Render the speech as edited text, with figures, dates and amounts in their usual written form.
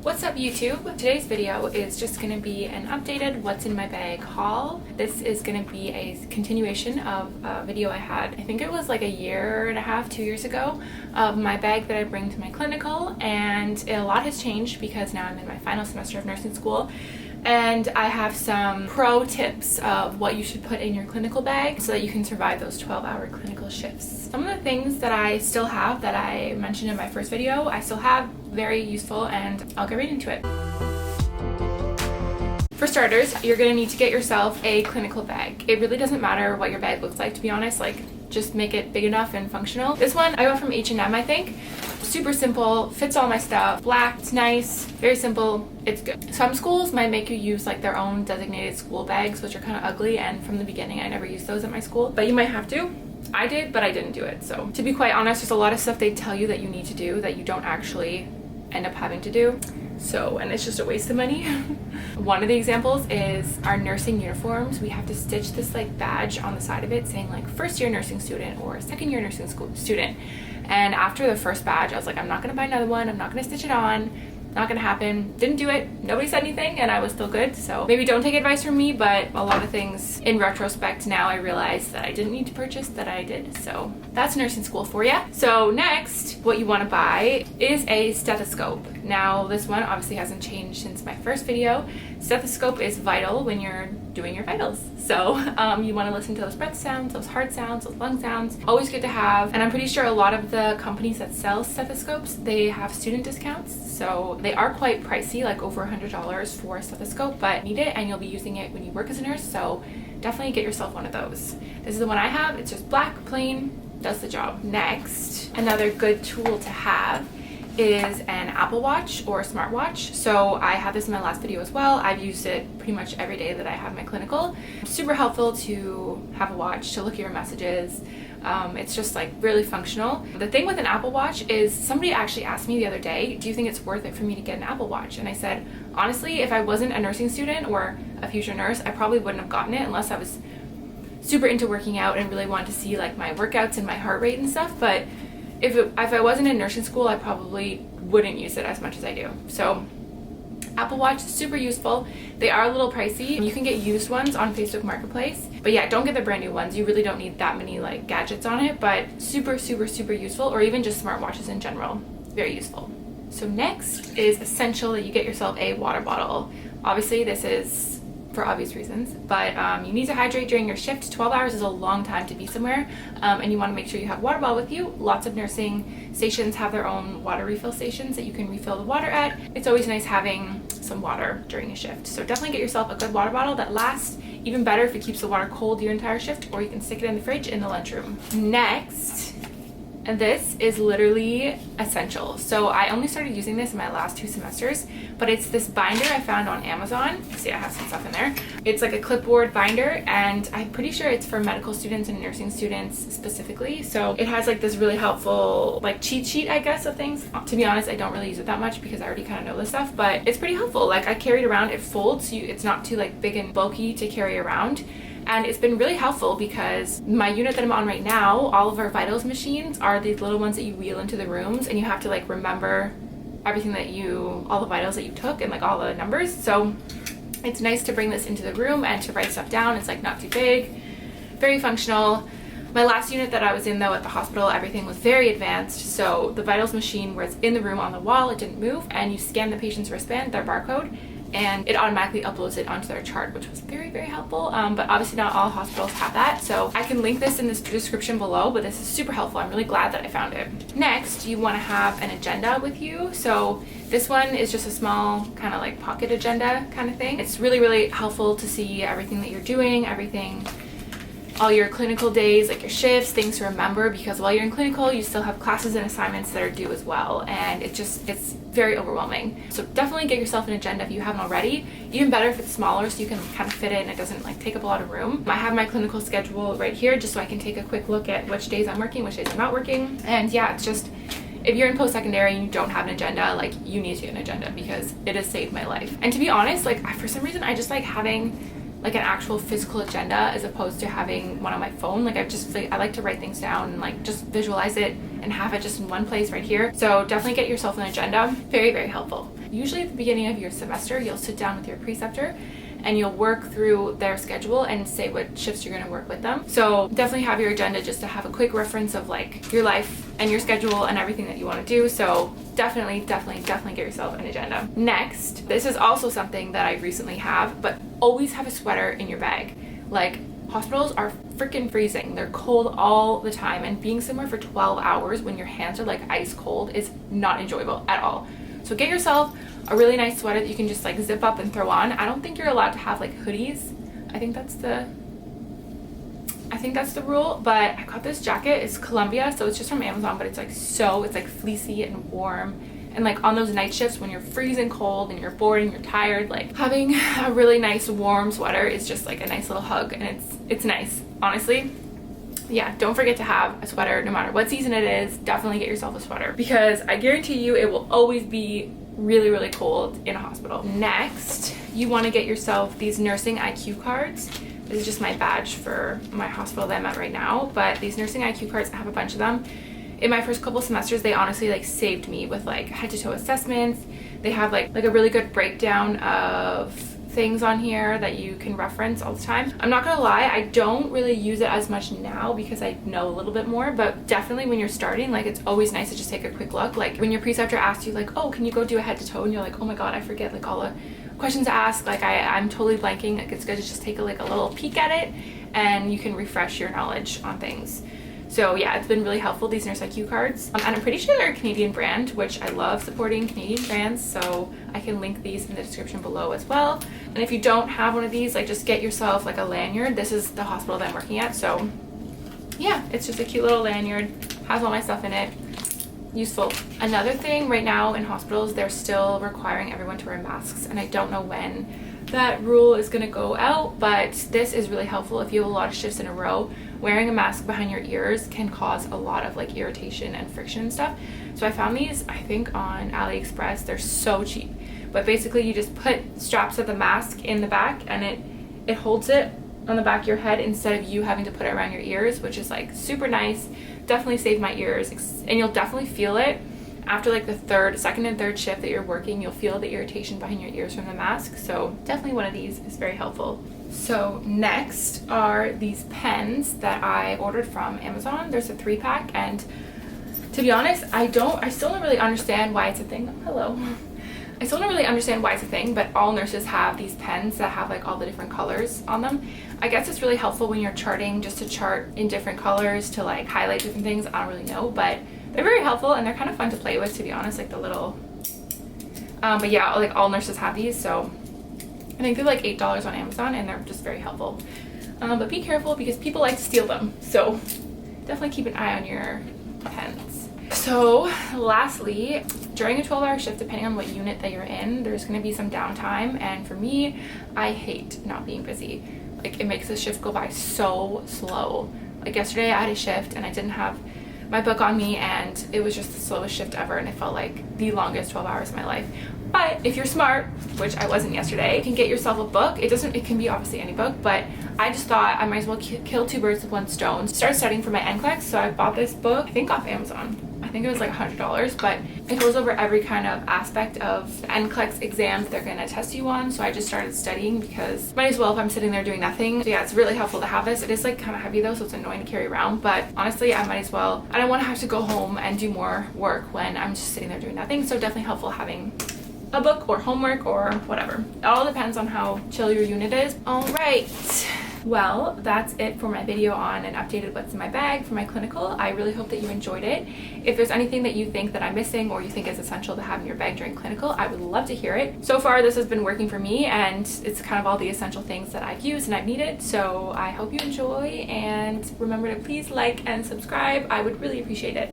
What's up YouTube? Today's video is just going to be an updated what's in my bag haul. This is going to be a continuation of a video I had, I think it was like a year and a half, 2 years ago, of my bag that I bring to my clinical, and a lot has changed because now I'm in my final semester of nursing school. And I have some pro tips of what you should put in your clinical bag so that you can survive those 12-hour clinical shifts. Some of the things that I still have that I mentioned in my first video, I still have, very useful, and I'll get right into it. For starters, you're gonna need to get yourself a clinical bag. It really doesn't matter what your bag looks like, to be honest, just make it big enough and functional. This one I got from H&M, I think. Super simple, fits all my stuff, black, it's nice, very simple, it's good. Some schools might make you use like their own designated school bags, which are kind of ugly, and from the beginning I never used those at my school, but you might have to. I did, but I didn't do it. So to be quite honest, there's a lot of stuff they tell you that you need to do that you don't actually end up having to do. So, and it's just a waste of money. One of the examples is our nursing uniforms. We have to stitch this like badge on the side of it saying like first year nursing student or second year nursing school student. And after the first badge, I was like, I'm not gonna buy another one. I'm not gonna stitch it on. Not gonna happen. Didn't do it. Nobody said anything and I was still good. So maybe don't take advice from me, but a lot of things in retrospect now I realize that I didn't need to purchase that I did. So that's nursing school for you. So next, what you want to buy is a stethoscope. Now this one obviously hasn't changed since my first video. Stethoscope is vital when you're doing your vitals. So you want to listen to those breath sounds, those heart sounds, those lung sounds. Always good to have. And I'm pretty sure a lot of the companies that sell stethoscopes, they have student discounts. So they are quite pricey, like over $100 for a stethoscope, but need it and you'll be using it when you work as a nurse. So definitely get yourself one of those. This is the one I have. It's just black, plain, does the job. Next, another good tool to have is an Apple Watch or a smartwatch. So I had this in my last video as well. I've used it pretty much every day that I have my clinical. Super helpful to have a watch to look at your messages. It's just like really functional. The thing with an Apple Watch is somebody actually asked me the other day, do you think it's worth it for me to get an Apple Watch? And I said, honestly, if I wasn't a nursing student or a future nurse, I probably wouldn't have gotten it unless I was super into working out and really wanted to see like my workouts and my heart rate and stuff. But if I wasn't in nursing school, I probably wouldn't use it as much as I do. So Apple Watch, super useful. They are a little pricey. You can get used ones on Facebook Marketplace. But yeah, don't get the brand new ones. You really don't need that many like gadgets on it, but super, super, super useful, or even just smartwatches in general. Very useful. So next is essential that you get yourself a water bottle. Obviously this is for obvious reasons, but you need to hydrate during your shift. 12 hours is a long time to be somewhere, and you want to make sure you have a water bottle with you. Lots of nursing stations have their own water refill stations that you can refill the water at. It's always nice having some water during a shift, so definitely get yourself a good water bottle that lasts. Even better if it keeps the water cold your entire shift, or you can stick it in the fridge in the lunchroom. Next, and this is literally essential. So I only started using this in my last 2 semesters, but it's this binder I found on Amazon. See, I have some stuff in there. It's like a clipboard binder, and I'm pretty sure it's for medical students and nursing students specifically. So it has like this really helpful like cheat sheet, I guess, of things. To be honest, I don't really use it that much because I already kind of know this stuff, but it's pretty helpful. Like I carry it around, it folds, so it's not too like big and bulky to carry around. And it's been really helpful because my unit that I'm on right now, all of our vitals machines are these little ones that you wheel into the rooms, and you have to like remember everything that all the vitals that you took and like all the numbers. So it's nice to bring this into the room and to write stuff down. It's like not too big, very functional. My last unit that I was in though at the hospital, everything was very advanced. So the vitals machine where it's in the room on the wall, it didn't move, and you scan the patient's wristband, their barcode, and it automatically uploads it onto their chart, which was very, very helpful. But obviously not all hospitals have that. So I can link this in this description below, but this is super helpful. I'm really glad that I found it. Next, you want to have an agenda with you. So this one is just a small kind of like pocket agenda kind of thing. It's really, really helpful to see everything that you're doing, all your clinical days, like your shifts, things to remember, because while you're in clinical, you still have classes and assignments that are due as well. And it's very overwhelming. So definitely get yourself an agenda if you haven't already. Even better if it's smaller so you can kind of fit it and it doesn't like take up a lot of room. I have my clinical schedule right here just so I can take a quick look at which days I'm working, which days I'm not working. And yeah, it's just, if you're in post-secondary and you don't have an agenda, like you need to get an agenda because it has saved my life. And to be honest, like for some reason, I just like having like an actual physical agenda as opposed to having one on my phone. Like I like to write things down and like just visualize it and have it just in one place right here. So definitely get yourself an agenda. Very, very helpful. Usually at the beginning of your semester, you'll sit down with your preceptor and you'll work through their schedule and say what shifts you're going to work with them. So definitely have your agenda just to have a quick reference of like your life and your schedule and everything that you want to do. So definitely get yourself an agenda. Next, this is also something that I recently have, but always have a sweater in your bag. Like, hospitals are freaking freezing. They're cold all the time, and being somewhere for 12 hours when your hands are like ice cold is not enjoyable at all. So get yourself a really nice sweater that you can just like zip up and throw on. I don't think you're allowed to have like hoodies. I think that's the rule, but I got this jacket. It's Columbia, so it's just from Amazon, but it's like fleecy and warm. And like on those night shifts when you're freezing cold and you're bored and you're tired, like having a really nice warm sweater is just like a nice little hug, and it's nice, honestly. Yeah, don't forget to have a sweater no matter what season it is. Definitely get yourself a sweater because I guarantee you it will always be really cold in a hospital. Next, you want to get yourself these nursing IQ cards. This is just my badge for my hospital that I'm at right now, but these nursing IQ cards, I have a bunch of them. In my first couple semesters, they honestly like saved me with like head to toe assessments. They have like a really good breakdown of things on here that you can reference all the time. I'm not gonna lie, I don't really use it as much now because I know a little bit more, but definitely when you're starting, like it's always nice to just take a quick look. Like when your preceptor asks you like, oh, can you go do a head to toe? And you're like, oh my God, I forget like all the questions to ask. Like I'm totally blanking. Like it's good to just take a little peek at it and you can refresh your knowledge on things. So yeah, it's been really helpful, these Nurse IQ cards. And I'm pretty sure they're a Canadian brand, which I love supporting Canadian brands. So I can link these in the description below as well. And if you don't have one of these, like just get yourself like a lanyard. This is the hospital that I'm working at. So yeah, it's just a cute little lanyard, has all my stuff in it. Useful. Another thing right now in hospitals, they're still requiring everyone to wear masks. And I don't know when that rule is going to go out, but this is really helpful if you have a lot of shifts in a row. Wearing a mask behind your ears can cause a lot of like irritation and friction and stuff. So I found these, I think on AliExpress. They're so cheap, but basically you just put straps of the mask in the back and it holds it on the back of your head instead of you having to put it around your ears, which is like super nice. Definitely saved my ears, and you'll definitely feel it after like the second and third shift that you're working. You'll feel the irritation behind your ears from the mask. So definitely one of these is very helpful. So next are these pens that I ordered from Amazon. There's a 3-pack, and to be honest, I still don't really understand why it's a thing. Oh, hello. I still don't really understand why it's a thing, but all nurses have these pens that have like all the different colors on them. I guess it's really helpful when you're charting, just to chart in different colors to like highlight different things. I don't really know, but they're very helpful and they're kind of fun to play with, to be honest, like the little, but yeah, like all nurses have these. So I think they're like $8 on Amazon and they're just very helpful. But be careful because people like to steal them. So definitely keep an eye on your pens. So lastly, during a 12-hour shift, depending on what unit that you're in, there's going to be some downtime. And for me, I hate not being busy. Like it makes the shift go by so slow. Like yesterday I had a shift and I didn't have my book on me and it was just the slowest shift ever, and it felt like the longest 12 hours of my life. But if you're smart, which I wasn't yesterday, you can get yourself a book. It can be obviously any book, but I just thought I might as well kill 2 birds with 1 stone. Start studying for my NCLEX, so I bought this book, I think off Amazon. I think it was like $100, but it goes over every kind of aspect of the NCLEX exams they're gonna test you on. So I just started studying because might as well if I'm sitting there doing nothing. So yeah, it's really helpful to have this. It is like kind of heavy though, so it's annoying to carry around, but honestly, I might as well. I don't want to have to go home and do more work when I'm just sitting there doing nothing. So definitely helpful having a book or homework or whatever. It all depends on how chill your unit is. All right. Well, that's it for my video on an updated what's in my bag for my clinical. I really hope that you enjoyed it. If there's anything that you think that I'm missing or you think is essential to have in your bag during clinical, I would love to hear it. So far, this has been working for me and it's kind of all the essential things that I've used and I've needed. So I hope you enjoy, and remember to please like and subscribe. I would really appreciate it.